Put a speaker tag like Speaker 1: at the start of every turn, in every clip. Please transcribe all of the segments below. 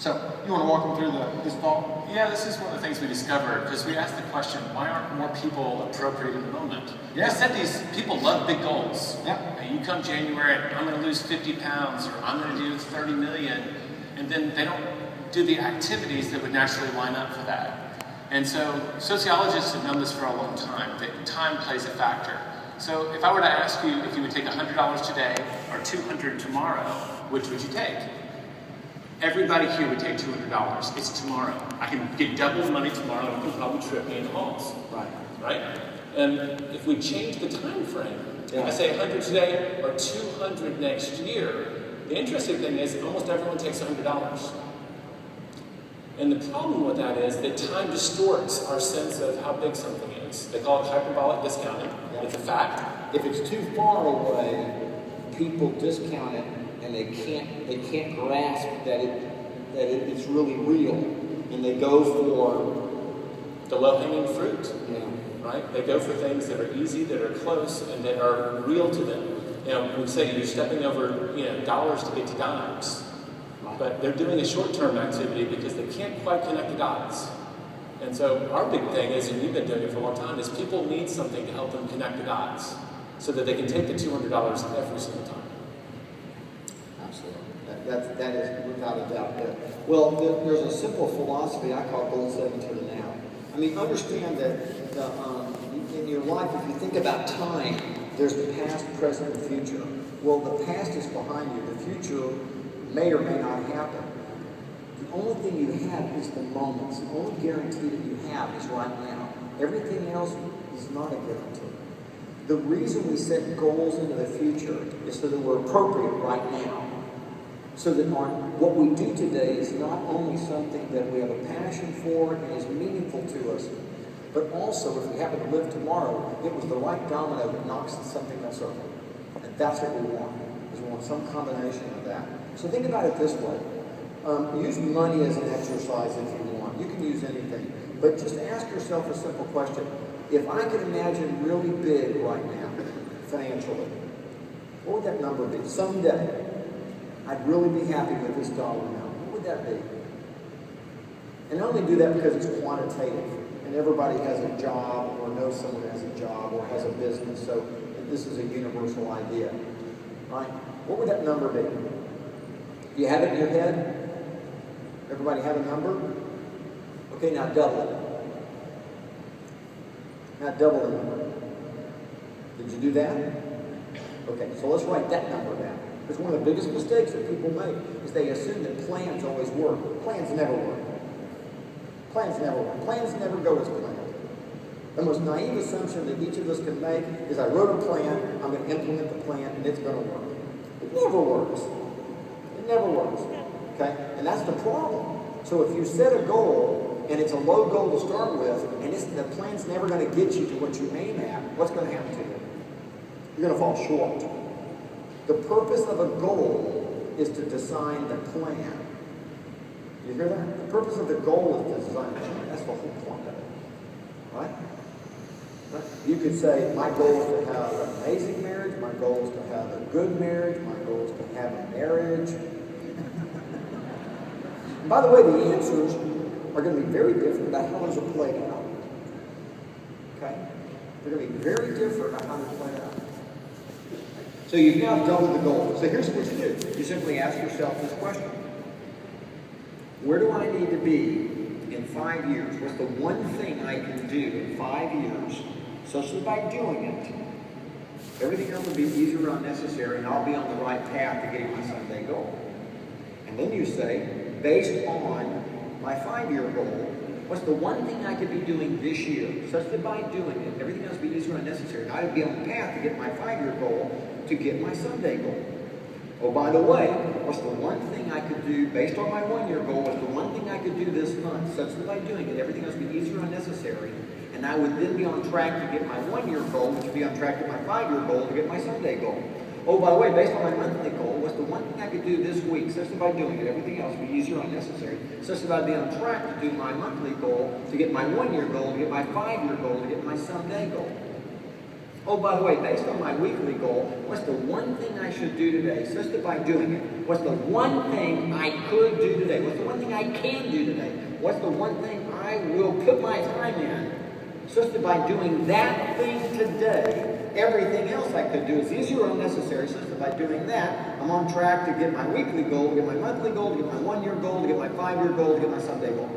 Speaker 1: So, you want to walk them through this thought?
Speaker 2: Yeah, this is one of the things we discovered, because we asked the question, why aren't more people appropriate in the moment?
Speaker 1: Yeah.
Speaker 2: We said these people love big goals.
Speaker 1: Yeah.
Speaker 2: You come January, I'm going to lose 50 pounds, or I'm going to do 30 million, and then they don't do the activities that would naturally line up for that. And so sociologists have known this for a long time, that time plays a factor. So if I were to ask you if you would take $100 today or $200 tomorrow, which would you take? Everybody here would take $200. It's tomorrow. I can get double the money tomorrow, and you can probably trip me in the halls. Right? And if we change the time frame, if I say 100 today or 200 next year, the interesting thing is almost everyone takes $100. And the problem with that is that time distorts our sense of how big something is. They call it hyperbolic discounting. It's a fact.
Speaker 3: If it's too far away, people discount it, and they can't grasp that it's really real, and they go for
Speaker 2: the low-hanging fruit.
Speaker 3: Yeah.
Speaker 2: Right? They go for things that are easy, that are close, and that are real to them. You know, we say you're stepping over, dollars to get to dimes, but they're doing a short-term activity because they can't quite connect the dots. And so our big thing is, and you've been doing it for a long time, is people need something to help them connect the dots so that they can take the $200 every single time.
Speaker 3: Absolutely. That is without a doubt it. Well, there's a simple philosophy I call goal setting to the now. I mean, understand that in your life, if you think about time, there's the past, present, and future. Well, the past is behind you. The future may or may not happen. The only thing you have is the moments. The only guarantee that you have is right now. Everything else is not a guarantee. The reason we set goals into the future is so that we're appropriate right now. So that what we do today is not only something that we have a passion for and is meaningful to us, but also, if we happen to live tomorrow, it was the right domino that knocks something else over. And that's what we want, is we want some combination of that. So think about it this way. Use money as an exercise if you want. You can use anything. But just ask yourself a simple question. If I could imagine really big right now, financially, what would that number be? Someday, I'd really be happy with this dollar amount. What would that be? And I only do that because it's quantitative. And everybody has a job, or knows someone has a job, or has a business. So this is a universal idea. Right? What would that number be? Do you have it in your head? Everybody have a number? Okay, now double it. Now double the number. Did you do that? Okay, so let's write that number down. Because one of the biggest mistakes that people make is they assume that plans always work. Plans never work. Plans never work. Plans never go as planned. The most naive assumption that each of us can make is I wrote a plan, I'm going to implement the plan, and it's going to work. It never works. It never works. Okay? And that's the problem. So if you set a goal, and it's a low goal to start with, and the plan's never going to get you to what you aim at, what's going to happen to you? You're going to fall short. The purpose of a goal is to design the plan. You hear that? The purpose of the goal is to design the plan. That's the whole point of it. Right? You could say, my goal is to have an amazing marriage, my goal is to have a good marriage, my goal is to have a marriage. And by the way, the answers are going to be very different about how those are played out. Okay? They're going to be very different about how they're played out. So you've now doubled the goal. So here's what you do. You simply ask yourself this question. Where do I need to be in 5 years? What's the one thing I can do in 5 years such that by doing it, everything else will be easier or unnecessary, and I'll be on the right path to getting my Sunday goal? And then you say, based on my 5-year goal, what's the one thing I could be doing this year such that by doing it, everything else will be easier or unnecessary, and I would be on the path to get my 5-year goal to get my Sunday goal? Oh, by the way, what's the one thing I could do based on my 1-year goal? What's the one thing I could do this month such that by doing it, everything else would be easier or unnecessary, and I would then be on track to get my 1-year goal, which would be on track to get my 5-year goal to get my Sunday goal. Oh, by the way, based on my monthly goal, what's the one thing I could do this week such that by doing it, everything else would be easier or unnecessary, such that I'd be on track to do my monthly goal to get my 1-year goal, to get my 5-year goal, to get my Sunday goal. Oh, by the way, based on my weekly goal, what's the one thing I should do today, such that by doing it, what's the one thing I could do today? What's the one thing I can do today? What's the one thing I will put my time in, such that by doing that thing today, everything else I could do is easier or unnecessary, such that by doing that, I'm on track to get my weekly goal, to get my monthly goal, to get my 1 year goal, to get my 5 year goal, to get my Sunday goal.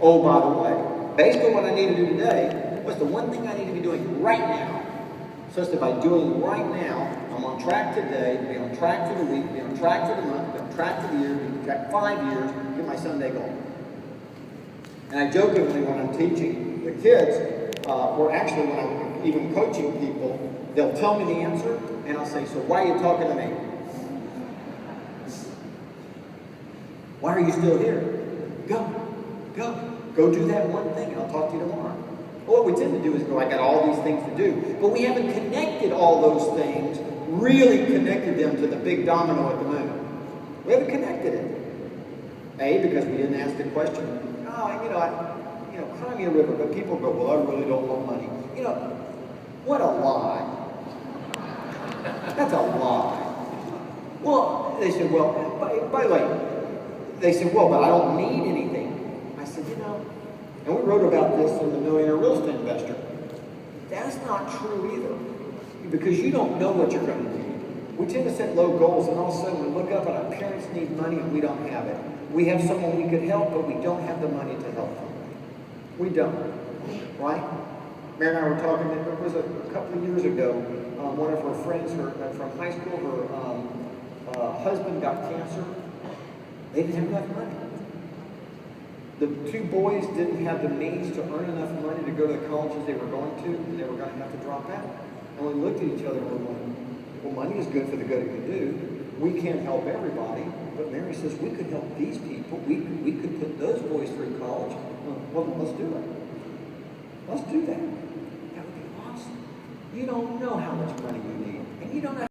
Speaker 3: Oh, by the way, based on what I need to do today, what's the one thing I need to be doing right now, such that by doing right now, I'm on track today, be on track for the week, be on track for the month, be on track for the year, be on track 5 years, get my Sunday goal. And I jokingly, when I'm teaching the kids, or actually when I'm even coaching people, they'll tell me the answer, and I'll say, so why are you talking to me? Why are you still here? Go do that one thing, and I'll talk to you tomorrow. Well, what we tend to do is go, I got all these things to do. But we haven't connected all those things, really connected them to the big domino at the moon. We haven't connected it. A, because we didn't ask the question, cry me a river, but people go, well, I really don't want money. What a lie. That's a lie. Well, they said, well, by the way, they said, well, but I don't need anything. I said, and we wrote about this in the Millionaire Real Estate Investor. That's not true either, because you don't know what you're going to need. We tend to set low goals, and all of a sudden we look up and our parents need money and we don't have it. We have someone we could help, but we don't have the money to help them. We don't, right? Mary and I were talking, it was a couple of years ago, one of her friends from high school, her husband got cancer. They didn't have enough money. The two boys didn't have the means to earn enough money to go to the colleges they were going to, and they were going to have to drop out. And we looked at each other and we were like, well, money is good for the good it can do. We can't help everybody, but Mary says, we could help these people. We could put those boys through college. Well, let's do it. Let's do that. That would be awesome. You don't know how much money you need, and you don't know